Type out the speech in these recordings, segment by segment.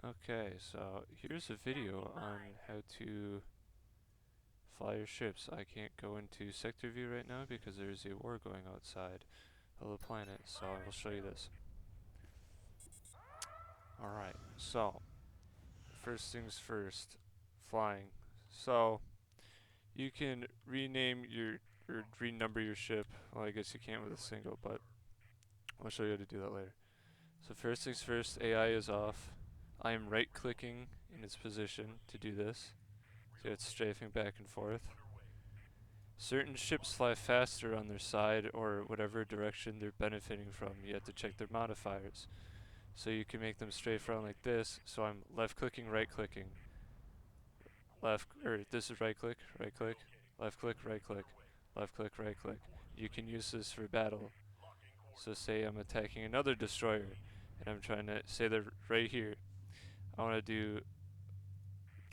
Okay, so here's a video on how to fly your ships. I can't go into sector view right now because there's a war going outside of the planet, so I will show you this. Alright, so first things first, flying. So you can rename your or renumber your ship. Well, I guess you can't with a single, but I'll show you how to do that later. So first things first, AI is off. I am right clicking in its position to do this. So it's strafing back and forth. Certain ships fly faster on their side or whatever direction they're benefiting from. You have to check their modifiers. So you can make them strafe around like this. So I'm left clicking, right clicking. This is right click, left click, right click, left click, right click. You can use this for battle. So say I'm attacking another destroyer and I'm trying to say they're right here. I want to do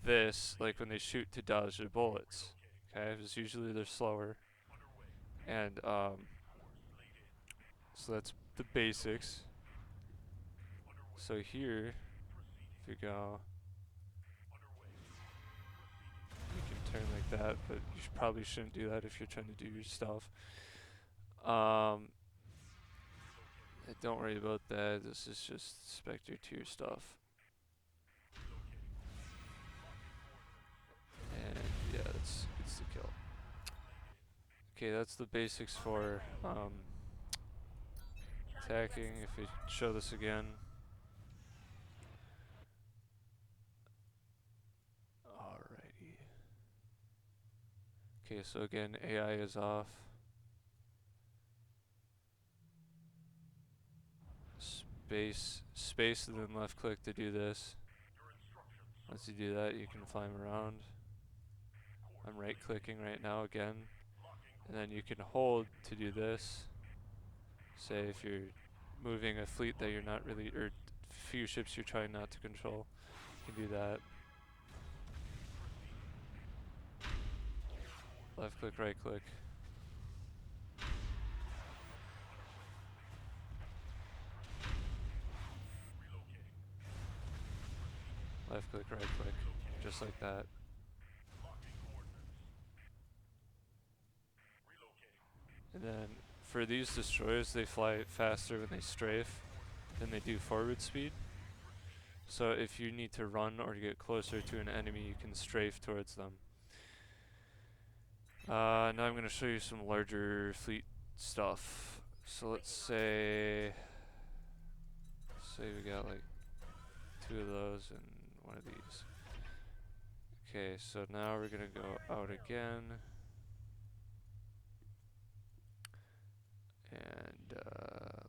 this like when they shoot to dodge their bullets. Okay, because usually they're slower. And so that's the basics. So here, if you go, you can turn like that, but you probably shouldn't do that if you're trying to do your stuff. Don't worry about that. This is just Spectre tier stuff. And yeah, it's the kill. Okay, that's the basics for attacking. If we show this again. Alrighty. Okay, so again, AI is off. Space, and then left click to do this. Once you do that, you can fly them around. I'm right clicking right now again. And then you can hold to do this. Say if you're moving a fleet that you're not really, or few ships you're trying not to control, you can do that. Left click, right click. Left click, right click. Just like that. And then for these destroyers, they fly faster when they strafe than they do forward speed. So if you need to run or get closer to an enemy, you can strafe towards them. Now I'm going to show you some larger fleet stuff. So let's say we got like 2 of those and 1 of these. Okay, so now we're going to go out again. And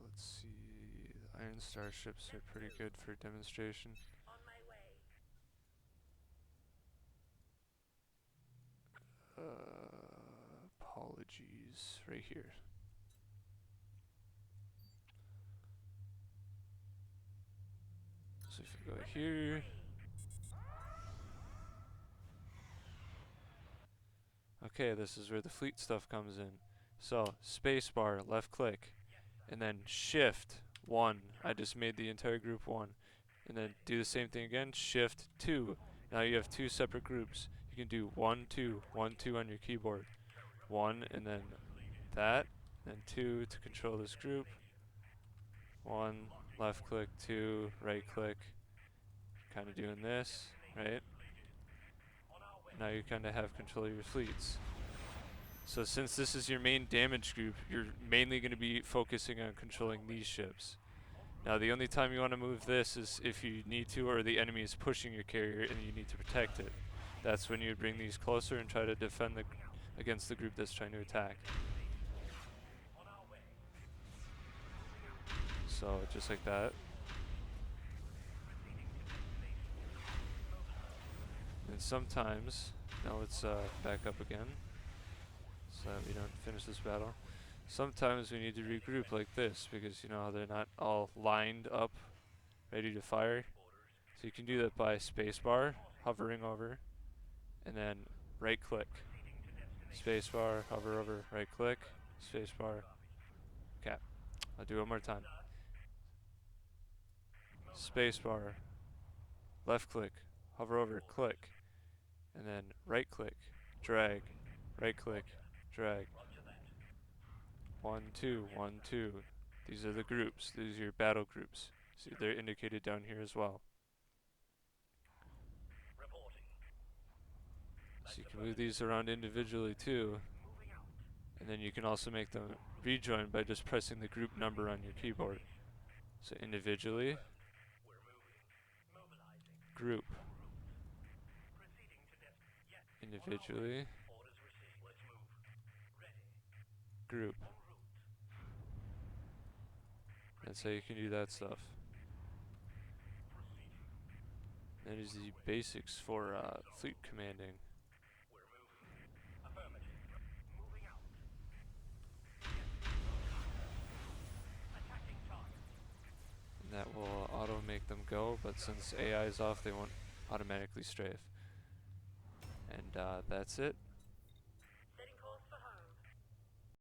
let's see, the Iron Star ships are pretty good for demonstration. Apologies, right here. So if you go here, okay, this is where the fleet stuff comes in. So spacebar, left click, and then shift 1. I just made the entire group 1. And then do the same thing again, shift 2. Now you have 2 separate groups. You can do 1, 2, 1, 2 on your keyboard. 1 and then that, and then 2 to control this group. 1, left click, 2, right click. Kind of doing this, right? Now you kind of have control of your fleets. So since this is your main damage group, you're mainly going to be focusing on controlling these ships. Now the only time you want to move this is if you need to, or the enemy is pushing your carrier and you need to protect it. That's when you bring these closer and try to defend against the group that's trying to attack. So just like that. And sometimes, now let's back up again so that we don't finish this battle. Sometimes we need to regroup like this because you know they're not all lined up ready to fire. So you can do that by spacebar, hovering over, and then right click. Spacebar, hover over, right click, spacebar. Okay, I'll do it one more time. Spacebar, left click, hover over, click, and then right click, drag, right click, drag. 1, 2, 1, 2. These are the groups. These are your battle groups. See, they're indicated down here as well. So you can move these around individually too. And then you can also make them rejoin by just pressing the group number on your keyboard. So individually, group, individually, group. That's how you can do that stuff. That is the basics for fleet commanding. And that will auto make them go, but since AI is off, they won't automatically strafe. And that's it.